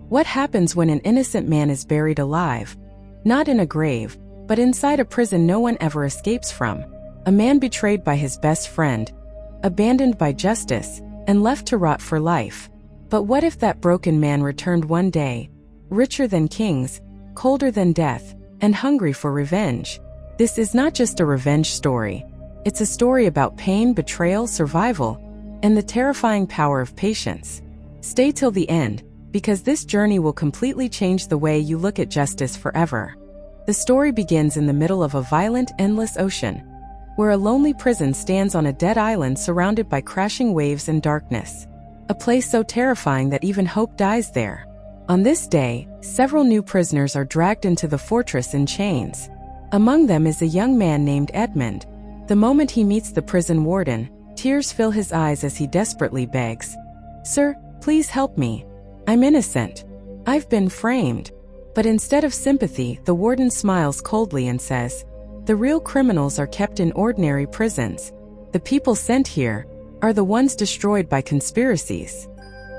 What happens when an innocent man is buried alive? Not in a grave, but inside a prison no one ever escapes from. A man betrayed by his best friend, abandoned by justice, and left to rot for life. But what if that broken man returned one day, richer than kings, colder than death, and hungry for revenge? This is not just a revenge story. It's a story about pain, betrayal, survival, and the terrifying power of patience. Stay till the end, because this journey will completely change the way you look at justice forever. The story begins in the middle of a violent, endless ocean, where a lonely prison stands on a dead island surrounded by crashing waves and darkness. A place so terrifying that even hope dies there. On this day, several new prisoners are dragged into the fortress in chains. Among them is a young man named Edmund. The moment he meets the prison warden, tears fill his eyes as he desperately begs, "Sir, please help me. I'm innocent. I've been framed." But instead of sympathy, the warden smiles coldly and says, "The real criminals are kept in ordinary prisons. The people sent here are the ones destroyed by conspiracies."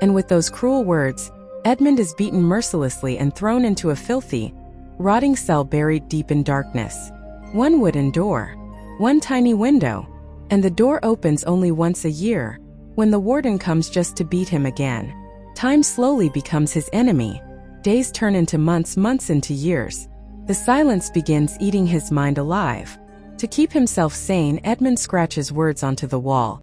And with those cruel words, Edmund is beaten mercilessly and thrown into a filthy, rotting cell buried deep in darkness. One wooden door, one tiny window, and the door opens only once a year, when the warden comes just to beat him again. Time slowly becomes his enemy. Days turn into months, months into years. The silence begins eating his mind alive. To keep himself sane, Edmund scratches words onto the wall.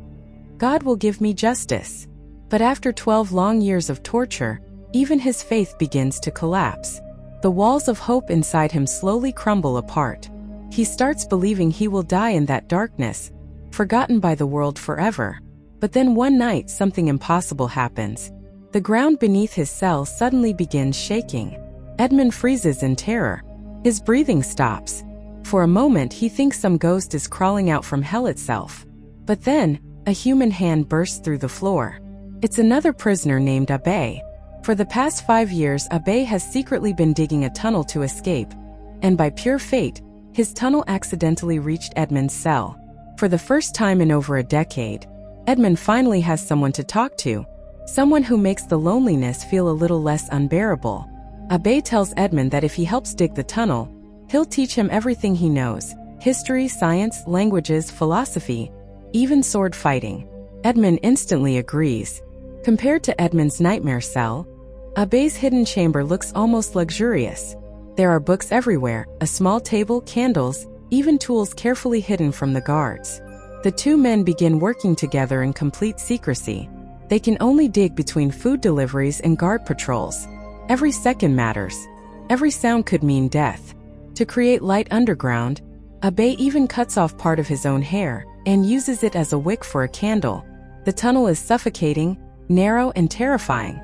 "God will give me justice." But after 12 long years of torture, even his faith begins to collapse. The walls of hope inside him slowly crumble apart. He starts believing he will die in that darkness, forgotten by the world forever. But then one night something impossible happens. The ground beneath his cell suddenly begins shaking. Edmund freezes in terror. His breathing stops. For a moment he thinks some ghost is crawling out from hell itself. But then, a human hand bursts through the floor. It's another prisoner named Abe. For the past 5 years, Abe has secretly been digging a tunnel to escape. And by pure fate, his tunnel accidentally reached Edmund's cell. For the first time in over a decade, Edmund finally has someone to talk to. Someone who makes the loneliness feel a little less unbearable. Abe tells Edmund that if he helps dig the tunnel, he'll teach him everything he knows: history, science, languages, philosophy, even sword fighting. Edmund instantly agrees. Compared to Edmund's nightmare cell, Abe's hidden chamber looks almost luxurious. There are books everywhere, a small table, candles, even tools carefully hidden from the guards. The two men begin working together in complete secrecy. They can only dig between food deliveries and guard patrols. Every second matters. Every sound could mean death. To create light underground, Abe even cuts off part of his own hair and uses it as a wick for a candle. The tunnel is suffocating, narrow, and terrifying.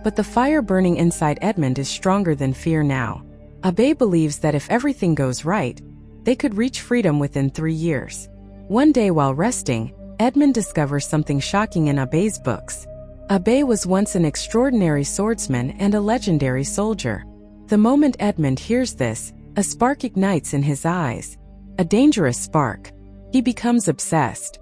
But the fire burning inside Edmund is stronger than fear now. Abe believes that if everything goes right, they could reach freedom within 3 years. One day while resting, Edmund discovers something shocking in Abe's books. Abe was once an extraordinary swordsman and a legendary soldier. The moment Edmund hears this, a spark ignites in his eyes. A dangerous spark. He becomes obsessed.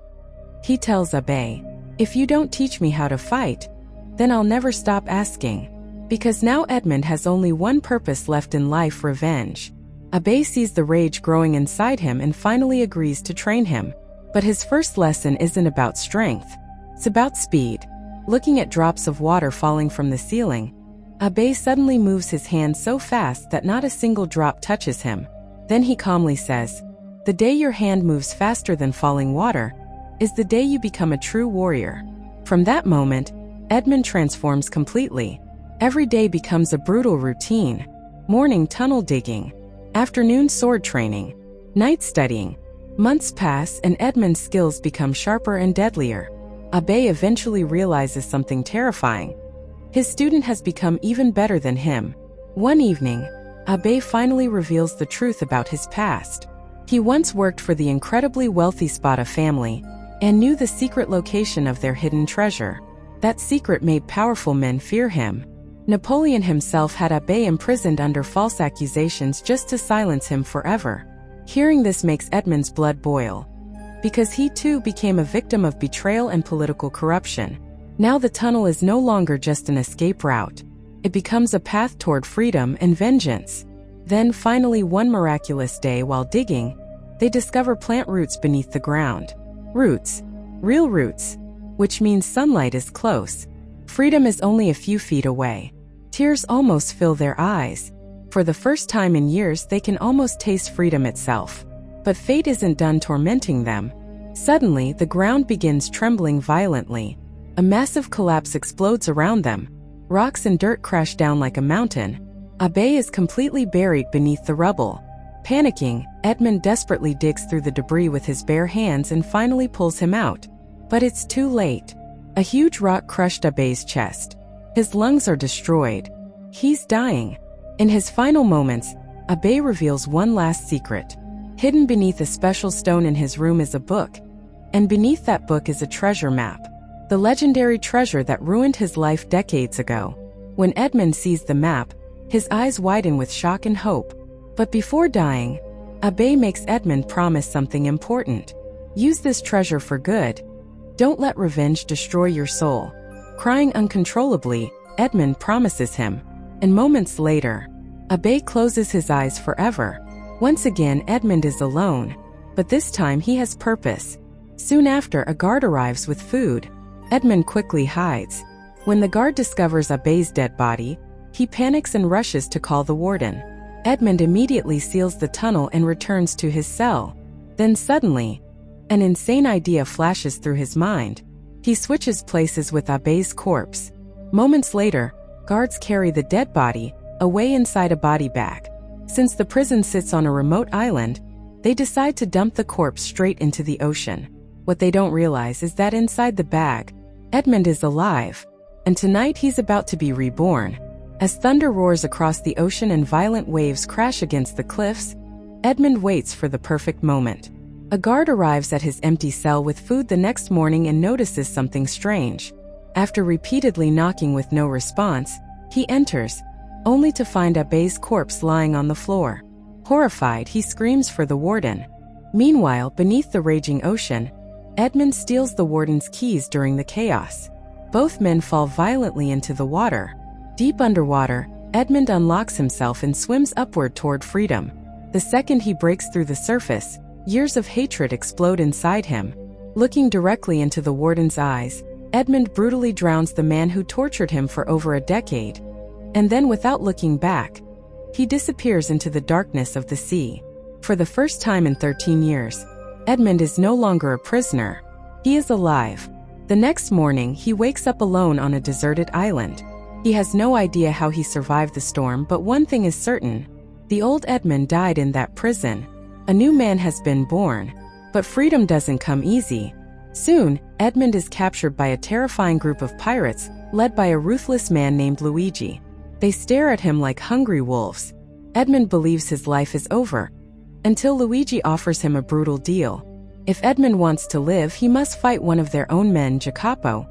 He tells Abe, "If you don't teach me how to fight, then I'll never stop asking." Because now Edmund has only one purpose left in life: revenge. Abe sees the rage growing inside him and finally agrees to train him. But his first lesson isn't about strength. It's about speed. Looking at drops of water falling from the ceiling, Abe suddenly moves his hand so fast that not a single drop touches him. Then he calmly says, "The day your hand moves faster than falling water is the day you become a true warrior." From that moment, Edmund transforms completely. Every day becomes a brutal routine. Morning tunnel digging, afternoon sword training, night studying. Months pass and Edmund's skills become sharper and deadlier. Abe eventually realizes something terrifying. His student has become even better than him. One evening, Abe finally reveals the truth about his past. He once worked for the incredibly wealthy Spada family and knew the secret location of their hidden treasure. That secret made powerful men fear him. Napoleon himself had Abe imprisoned under false accusations just to silence him forever. Hearing this makes Edmund's blood boil, because he too became a victim of betrayal and political corruption. Now the tunnel is no longer just an escape route. It becomes a path toward freedom and vengeance. Then, finally, one miraculous day while digging, they discover plant roots beneath the ground. Roots. Real roots. Which means sunlight is close. Freedom is only a few feet away. Tears almost fill their eyes. For the first time in years, they can almost taste freedom itself. But fate isn't done tormenting them. Suddenly, the ground begins trembling violently. A massive collapse explodes around them. Rocks and dirt crash down like a mountain. Abe is completely buried beneath the rubble. Panicking, Edmund desperately digs through the debris with his bare hands and finally pulls him out. But it's too late. A huge rock crushed Abe's chest. His lungs are destroyed. He's dying. In his final moments, Abe reveals one last secret. Hidden beneath a special stone in his room is a book. And beneath that book is a treasure map. The legendary treasure that ruined his life decades ago. When Edmund sees the map, his eyes widen with shock and hope. But before dying, Abe makes Edmund promise something important. Use this treasure for good. Don't let revenge destroy your soul. Crying uncontrollably, Edmund promises him. And moments later, Abe closes his eyes forever. Once again, Edmund is alone. But this time he has purpose. Soon after, a guard arrives with food. Edmund quickly hides. When the guard discovers Abe's dead body, he panics and rushes to call the warden. Edmund immediately seals the tunnel and returns to his cell. Then suddenly, an insane idea flashes through his mind. He switches places with Abe's corpse. Moments later, guards carry the dead body away inside a body bag. Since the prison sits on a remote island, they decide to dump the corpse straight into the ocean. What they don't realize is that inside the bag, Edmund is alive, and tonight he's about to be reborn. As thunder roars across the ocean and violent waves crash against the cliffs, Edmund waits for the perfect moment. A guard arrives at his empty cell with food the next morning and notices something strange. After repeatedly knocking with no response, he enters, only to find Abe's corpse lying on the floor. Horrified, he screams for the warden. Meanwhile, beneath the raging ocean, Edmund steals the warden's keys during the chaos. Both men fall violently into the water. Deep underwater, Edmund unlocks himself and swims upward toward freedom. The second he breaks through the surface, years of hatred explode inside him. Looking directly into the warden's eyes, Edmund brutally drowns the man who tortured him for over a decade. And then, without looking back, he disappears into the darkness of the sea. For the first time in 13 years, Edmund is no longer a prisoner. He is alive. The next morning, he wakes up alone on a deserted island. He has no idea how he survived the storm, but one thing is certain. The old Edmund died in that prison. A new man has been born. But freedom doesn't come easy. Soon, Edmund is captured by a terrifying group of pirates, led by a ruthless man named Luigi. They stare at him like hungry wolves. Edmund believes his life is over, until Luigi offers him a brutal deal. If Edmund wants to live, he must fight one of their own men, Jacopo,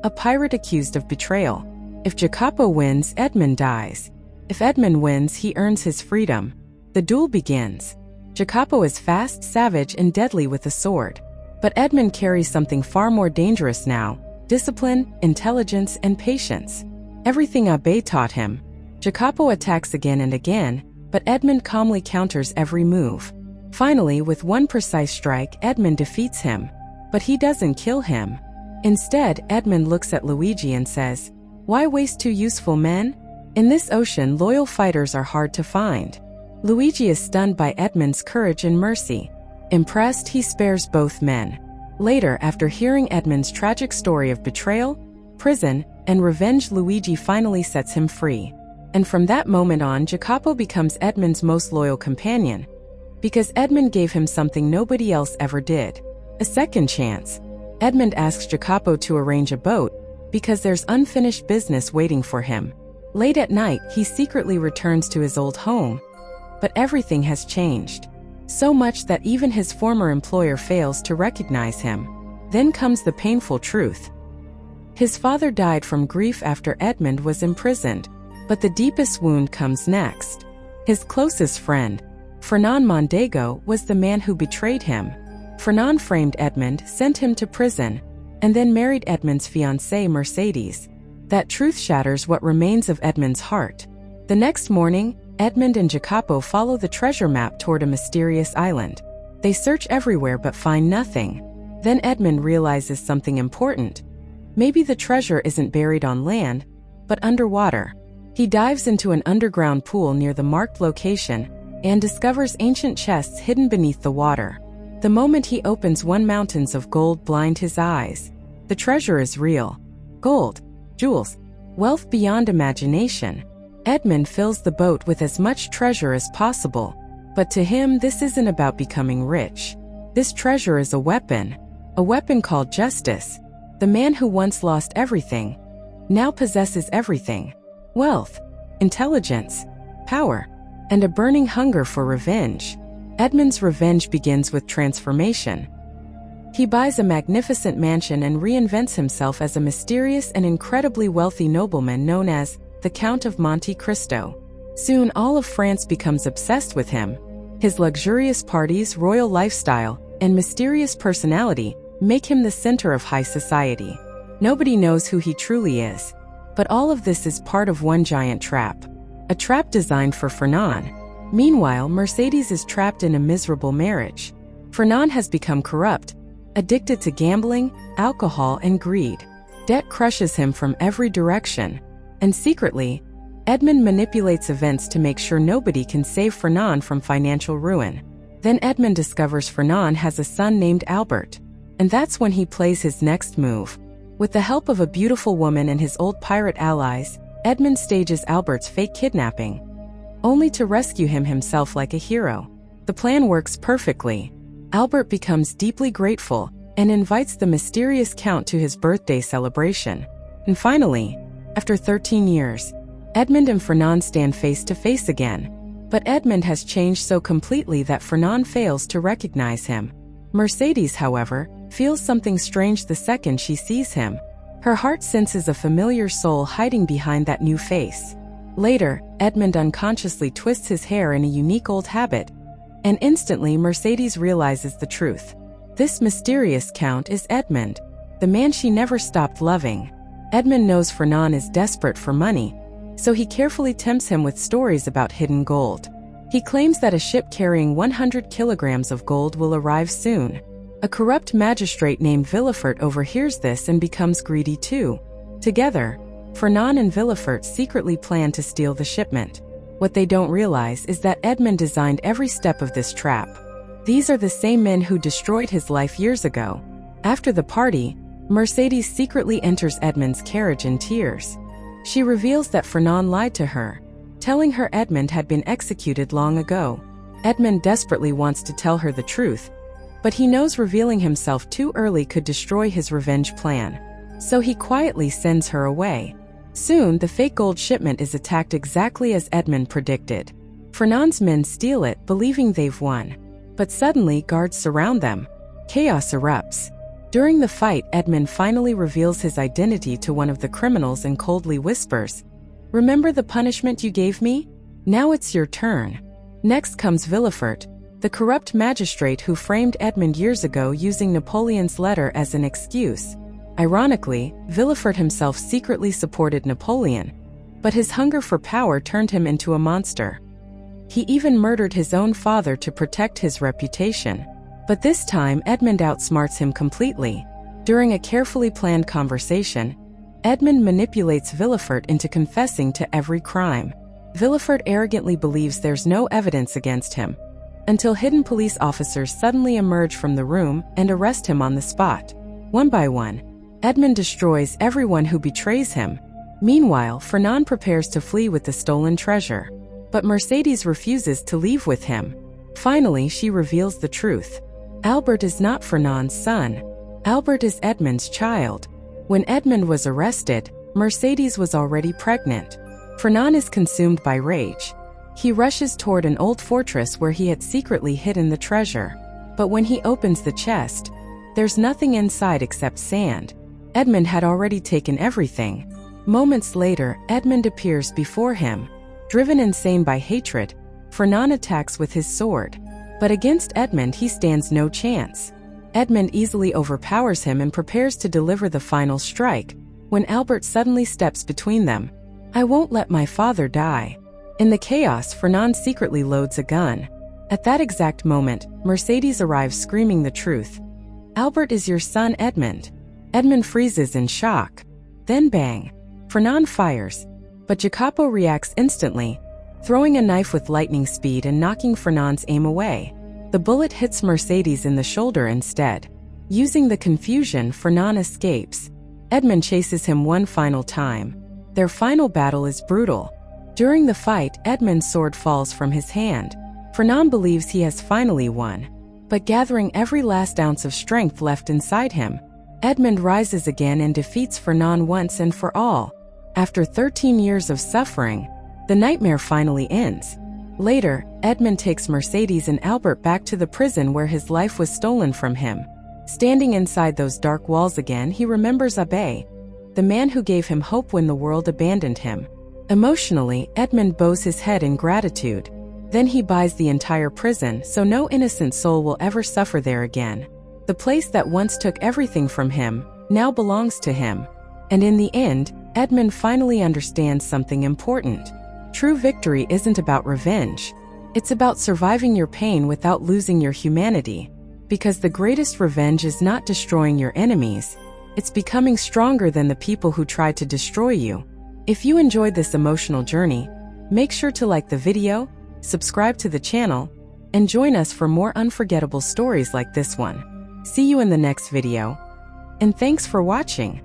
a pirate accused of betrayal. If Jacopo wins, Edmund dies. If Edmund wins, he earns his freedom. The duel begins. Jacopo is fast, savage, and deadly with a sword. But Edmund carries something far more dangerous now: discipline, intelligence, and patience. Everything Abe taught him. Jacopo attacks again and again, but Edmund calmly counters every move. Finally, with one precise strike, Edmund defeats him. But he doesn't kill him. Instead, Edmund looks at Luigi and says, "Why waste two useful men? In this ocean, loyal fighters are hard to find." Luigi is stunned by Edmund's courage and mercy. Impressed, he spares both men. Later, after hearing Edmund's tragic story of betrayal, prison, and revenge, Luigi finally sets him free. And from that moment on, Jacopo becomes Edmund's most loyal companion. Because Edmund gave him something nobody else ever did: a second chance. Edmund asks Jacopo to arrange a boat, because there's unfinished business waiting for him. Late at night, he secretly returns to his old home. But everything has changed. So much that even his former employer fails to recognize him. Then comes the painful truth. His father died from grief after Edmund was imprisoned. But the deepest wound comes next. His closest friend, Fernand Mondego, was the man who betrayed him. Fernand framed Edmund, sent him to prison, and then married Edmund's fiancée Mercedes. That truth shatters what remains of Edmund's heart. The next morning, Edmund and Jacopo follow the treasure map toward a mysterious island. They search everywhere but find nothing. Then Edmund realizes something important. Maybe the treasure isn't buried on land, but underwater. He dives into an underground pool near the marked location and discovers ancient chests hidden beneath the water. The moment he opens one, mountains of gold blind his eyes. The treasure is real. Gold, jewels, wealth beyond imagination. Edmund fills the boat with as much treasure as possible. But to him, this isn't about becoming rich. This treasure is a weapon called justice. The man who once lost everything now possesses everything. Wealth, intelligence, power, and a burning hunger for revenge. Edmund's revenge begins with transformation. He buys a magnificent mansion and reinvents himself as a mysterious and incredibly wealthy nobleman known as the Count of Monte Cristo. Soon all of France becomes obsessed with him. His luxurious parties, royal lifestyle, and mysterious personality make him the center of high society. Nobody knows who he truly is. But all of this is part of one giant trap. A trap designed for Fernand. Meanwhile, Mercedes is trapped in a miserable marriage. Fernand has become corrupt, addicted to gambling, alcohol, and greed. Debt crushes him from every direction. And secretly, Edmund manipulates events to make sure nobody can save Fernand from financial ruin. Then Edmund discovers Fernand has a son named Albert. And that's when he plays his next move. With the help of a beautiful woman and his old pirate allies, Edmund stages Albert's fake kidnapping, only to rescue him himself like a hero. The plan works perfectly. Albert becomes deeply grateful and invites the mysterious Count to his birthday celebration. And finally, after 13 years, Edmund and Fernand stand face to face again. But Edmund has changed so completely that Fernand fails to recognize him. Mercedes, however, feels something strange the second she sees him. Her heart senses a familiar soul hiding behind that new face. Later, Edmund unconsciously twists his hair in a unique old habit, and instantly Mercedes realizes the truth. This mysterious Count is Edmund, the man she never stopped loving. Edmund knows Fernand is desperate for money, so he carefully tempts him with stories about hidden gold. He claims that a ship carrying 100 kilograms of gold will arrive soon. A corrupt magistrate named Villefort overhears this and becomes greedy too. Together, Fernand and Villefort secretly plan to steal the shipment. What they don't realize is that Edmund designed every step of this trap. These are the same men who destroyed his life years ago. After the party, Mercedes secretly enters Edmund's carriage in tears. She reveals that Fernand lied to her, telling her Edmund had been executed long ago. Edmund desperately wants to tell her the truth, but he knows revealing himself too early could destroy his revenge plan. So he quietly sends her away. Soon, the fake gold shipment is attacked exactly as Edmund predicted. Fernand's men steal it, believing they've won. But suddenly, guards surround them. Chaos erupts. During the fight, Edmund finally reveals his identity to one of the criminals and coldly whispers, "Remember the punishment you gave me? Now it's your turn." Next comes Villefort, the corrupt magistrate who framed Edmund years ago using Napoleon's letter as an excuse. Ironically, Villefort himself secretly supported Napoleon, but his hunger for power turned him into a monster. He even murdered his own father to protect his reputation. But this time, Edmund outsmarts him completely. During a carefully planned conversation, Edmund manipulates Villefort into confessing to every crime. Villefort arrogantly believes there's no evidence against him, until hidden police officers suddenly emerge from the room and arrest him on the spot. One by one, Edmund destroys everyone who betrays him. Meanwhile, Fernand prepares to flee with the stolen treasure. But Mercedes refuses to leave with him. Finally, she reveals the truth. Albert is not Fernand's son. Albert is Edmund's child. When Edmund was arrested, Mercedes was already pregnant. Fernand is consumed by rage. He rushes toward an old fortress where he had secretly hidden the treasure. But when he opens the chest, there's nothing inside except sand. Edmund had already taken everything. Moments later, Edmund appears before him. Driven insane by hatred, Fernand attacks with his sword. But against Edmund, he stands no chance. Edmund easily overpowers him and prepares to deliver the final strike, when Albert suddenly steps between them. "I won't let my father die." In the chaos, Fernand secretly loads a gun. At that exact moment, Mercedes arrives screaming the truth. "Albert is your son, Edmond." Edmond freezes in shock. Then bang! Fernand fires. But Jacopo reacts instantly, throwing a knife with lightning speed and knocking Fernand's aim away. The bullet hits Mercedes in the shoulder instead. Using the confusion, Fernand escapes. Edmond chases him one final time. Their final battle is brutal. During the fight, Edmond's sword falls from his hand. Fernand believes he has finally won. But gathering every last ounce of strength left inside him, Edmond rises again and defeats Fernand once and for all. After 13 years of suffering, the nightmare finally ends. Later, Edmond takes Mercedes and Albert back to the prison where his life was stolen from him. Standing inside those dark walls again, he remembers Abbé, the man who gave him hope when the world abandoned him. Emotionally, Edmond bows his head in gratitude. Then he buys the entire prison so no innocent soul will ever suffer there again. The place that once took everything from him now belongs to him. And in the end, Edmond finally understands something important. True victory isn't about revenge. It's about surviving your pain without losing your humanity. Because the greatest revenge is not destroying your enemies, it's becoming stronger than the people who tried to destroy you. If you enjoyed this emotional journey, make sure to like the video, subscribe to the channel, and join us for more unforgettable stories like this one. See you in the next video. And thanks for watching.